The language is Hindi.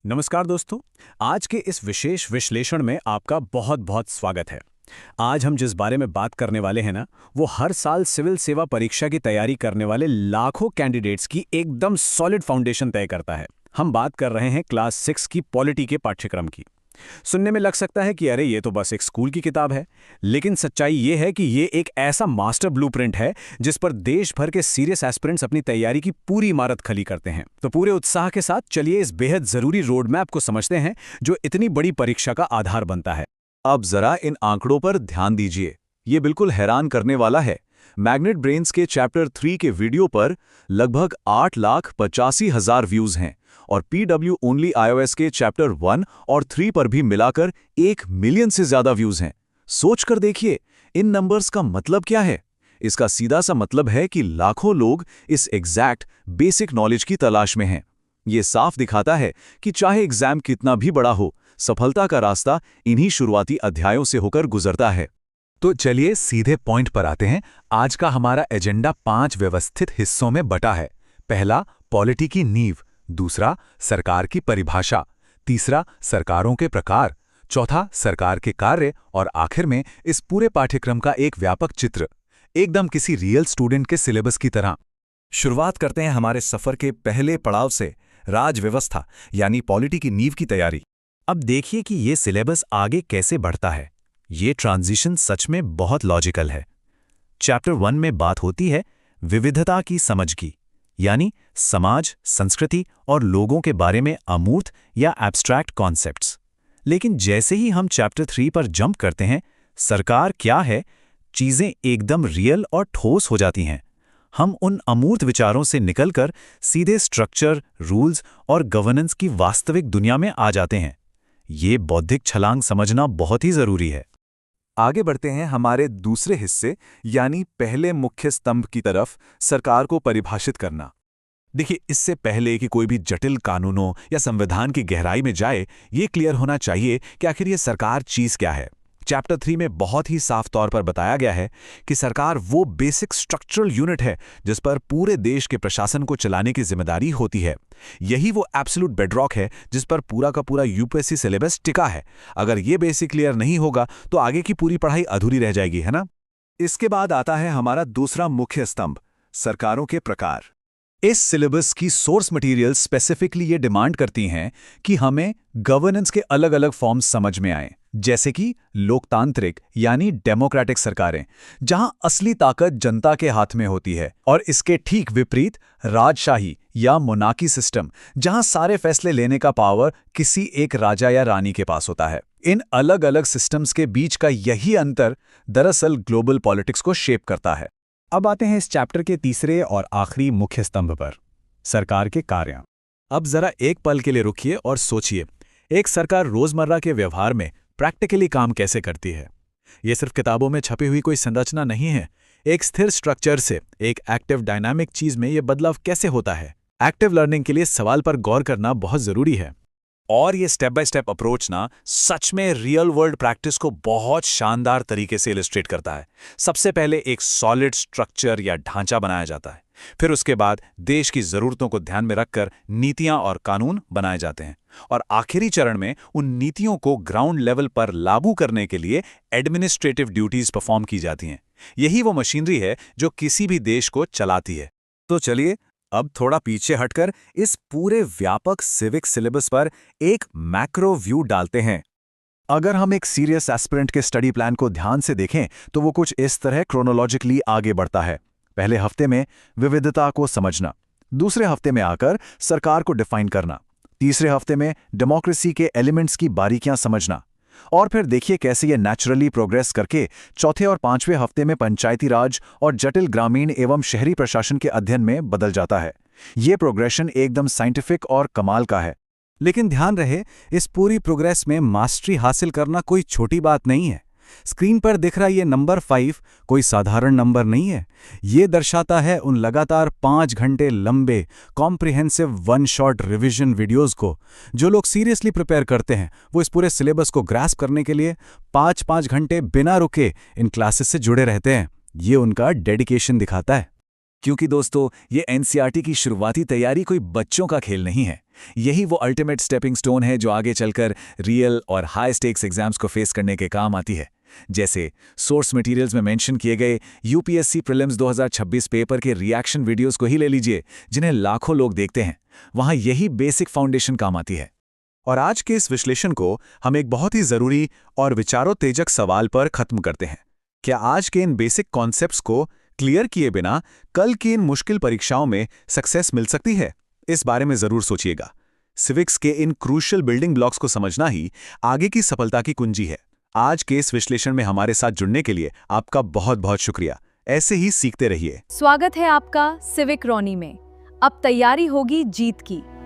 नमस्कार दोस्तों। आज के इस विशेष विश्लेषण में आपका बहुत बहुत स्वागत है। आज हम जिस बारे में बात करने वाले हैं ना, वो हर साल सिविल सेवा परीक्षा की तैयारी करने वाले लाखों कैंडिडेट्स की एकदम सॉलिड फाउंडेशन तय करता है। हम बात कर रहे हैं क्लास 6 की पॉलिटी के पाठ्यक्रम की। सुनने में लग सकता है कि अरे ये तो बस एक स्कूल की किताब है, लेकिन सच्चाई ये है कि ये एक ऐसा मास्टर ब्लूप्रिंट है जिस पर देश भर के सीरियस एस्पिरेंट्स अपनी तैयारी की पूरी इमारत खली करते हैं। तो पूरे उत्साह के साथ चलिए इस बेहद जरूरी रोड मैप को समझते हैं जो इतनी बड़ी परीक्षा का आधार बनता है। अब जरा इन आंकड़ों पर ध्यान दीजिए, ये बिल्कुल हैरान करने वाला है। मैग्नेट ब्रेन्स के चैप्टर 3 के वीडियो पर लगभग 8,85,000 व्यूज हैं और PW ओनली iOS के चैप्टर 1 और 3 पर भी मिलाकर 1 मिलियन से ज्यादा व्यूज हैं। सोच कर देखिए, इन नंबर्स का मतलब क्या है। इसका सीधा सा मतलब है कि लाखों लोग इस एग्जैक्ट बेसिक नॉलेज की तलाश में हैं। ये साफ दिखाता है कि चाहे एग्जाम कितना भी बड़ा हो, सफलता का रास्ता इन्हीं शुरुआती अध्यायों से होकर गुजरता है। तो चलिए सीधे पॉइंट पर आते हैं। आज का हमारा एजेंडा 5 व्यवस्थित हिस्सों में बटा है। पहला, पॉलिटी की नींव। दूसरा, सरकार की परिभाषा। तीसरा, सरकारों के प्रकार। चौथा, सरकार के कार्य। और आखिर में इस पूरे पाठ्यक्रम का एक व्यापक चित्र, एकदम किसी रियल स्टूडेंट के सिलेबस की तरह। शुरुआत करते हैं हमारे सफर के पहले पड़ाव से, राज व्यवस्था यानी पॉलिटी की नींव की तैयारी। अब देखिए कि ये सिलेबस आगे कैसे बढ़ता है। ये ट्रांजिशन सच में बहुत लॉजिकल है। चैप्टर 1 में बात होती है विविधता की समझ की, यानी समाज, संस्कृति और लोगों के बारे में अमूर्त या एब्स्ट्रैक्ट कॉन्सेप्ट्स। लेकिन जैसे ही हम चैप्टर 3 पर जंप करते हैं, सरकार क्या है, चीजें एकदम रियल और ठोस हो जाती हैं। हम उन अमूर्त विचारों से निकलकर सीधे स्ट्रक्चर, रूल्स और गवर्नेंस की वास्तविक दुनिया में आ जाते हैं। ये बौद्धिक छलांग समझना बहुत ही जरूरी है। आगे बढ़ते हैं हमारे दूसरे हिस्से यानी पहले मुख्य स्तंभ की तरफ, सरकार को परिभाषित करना। देखिए, इससे पहले कि कोई भी जटिल कानूनों या संविधान की गहराई में जाए, ये क्लियर होना चाहिए कि आखिर ये सरकार चीज क्या है। चैप्टर 3 में बहुत ही साफ तौर पर बताया गया है कि सरकार वो बेसिक स्ट्रक्चरल यूनिट है जिस पर पूरे देश के प्रशासन को चलाने की जिम्मेदारी होती है। यही वो एब्सोल्यूट बेडरॉक है जिस पर पूरा का पूरा यूपीएससी सिलेबस टिका है। अगर ये बेसिक क्लियर नहीं होगा तो आगे की पूरी पढ़ाई अधूरी रह जाएगी, है ना। इसके बाद आता है हमारा दूसरा मुख्य स्तंभ, सरकारों के प्रकार। इस सिलेबस की सोर्स मटेरियल स्पेसिफिकली ये डिमांड करती हैं कि हमें गवर्नेंस के अलग अलग फॉर्म्स समझ में आएं, जैसे कि लोकतांत्रिक यानी डेमोक्रेटिक सरकारें, जहां असली ताकत जनता के हाथ में होती है, और इसके ठीक विपरीत राजशाही या मोनार्की सिस्टम, जहां सारे फैसले लेने का पावर किसी एक राजा या रानी के पास होता है। इन अलग अलग सिस्टम्स के बीच का यही अंतर दरअसल ग्लोबल पॉलिटिक्स को शेप करता है। अब आते हैं इस चैप्टर के तीसरे और आखिरी मुख्य स्तंभ पर, सरकार के कार्य। अब जरा एक पल के लिए रुकिए और सोचिए, एक सरकार रोजमर्रा के व्यवहार में प्रैक्टिकली काम कैसे करती है। ये सिर्फ किताबों में छपी हुई कोई संरचना नहीं है। एक स्थिर स्ट्रक्चर से एक एक्टिव डायनामिक चीज में ये बदलाव कैसे होता है। एक्टिव लर्निंग के लिए सवाल पर गौर करना बहुत जरूरी है। और ये स्टेप बाय स्टेप अप्रोच ना सच में रियल वर्ल्ड प्रैक्टिस को बहुत शानदार तरीके से इलस्ट्रेट करता है। सबसे पहले एक सॉलिड स्ट्रक्चर या ढांचा बनाया जाता है, फिर उसके बाद देश की जरूरतों को ध्यान में रखकर नीतियां और कानून बनाए जाते हैं, और आखिरी चरण में उन नीतियों को ग्राउंड लेवल पर लागू करने के लिए एडमिनिस्ट्रेटिव ड्यूटीज परफॉर्म की जाती हैं। यही वो मशीनरी है जो किसी भी देश को चलाती है। तो चलिए अब थोड़ा पीछे हटकर इस पूरे व्यापक सिविक सिलेबस पर एक मैक्रो व्यू डालते हैं। अगर हम एक सीरियस एस्पिरेंट के स्टडी प्लान को ध्यान से देखें तो वो कुछ इस तरह क्रोनोलॉजिकली आगे बढ़ता है। पहले हफ्ते में विविधता को समझना, दूसरे हफ्ते में आकर सरकार को डिफाइन करना, तीसरे हफ्ते में डेमोक्रेसी के एलिमेंट्स की बारीकियां समझना, और फिर देखिए कैसे ये नेचुरली प्रोग्रेस करके चौथे और पांचवें हफ्ते में पंचायती राज और जटिल ग्रामीण एवं शहरी प्रशासन के अध्ययन में बदल जाता है। ये प्रोग्रेशन एकदम साइंटिफिक और कमाल का है। लेकिन ध्यान रहे, इस पूरी प्रोग्रेस में मास्टरी हासिल करना कोई छोटी बात नहीं है। स्क्रीन पर दिख रहा ये नंबर 5 कोई साधारण नंबर नहीं है। ये दर्शाता है उन लगातार 5 घंटे लंबे comprehensive one shot revision videos को जो लोग सीरियसली प्रिपेयर करते हैं। वो इस पूरे सिलेबस को ग्रास्प करने के लिए 5-5 घंटे बिना रुके इन क्लासेस से जुड़े रहते हैं। ये उनका डेडिकेशन दिखाता है। क्योंकि दोस्तों, ये एनसीईआरटी की शुरुआती तैयारी कोई बच्चों का खेल नहीं है। यही वो अल्टीमेट स्टेपिंग स्टोन है जो आगे चलकर रियल और हाई स्टेक्स एग्जाम्स को फेस करने के काम आती है। जैसे सोर्स मटेरियल्स में मेंशन किए गए यूपीएससी प्रीलिम्स 2026 पेपर के रिएक्शन वीडियोस को ही ले लीजिए, जिन्हें लाखों लोग देखते हैं। वहां यही बेसिक फाउंडेशन काम आती है। और आज के इस विश्लेषण को हम एक बहुत ही जरूरी और विचारोत्तेजक सवाल पर खत्म करते हैं। क्या आज के इन बेसिक कॉन्सेप्ट्स को क्लियर किए बिना कल की इन मुश्किल परीक्षाओं में सक्सेस मिल सकती है? इस बारे में जरूर सोचिएगा। सिविक्स के इन क्रूशियल बिल्डिंग ब्लॉक्स को समझना ही आगे की सफलता की कुंजी है। आज के इस विश्लेषण में हमारे साथ जुड़ने के लिए आपका बहुत बहुत शुक्रिया। ऐसे ही सीखते रहिए। स्वागत है आपका सिविक रॉनी में। अब तैयारी होगी जीत की।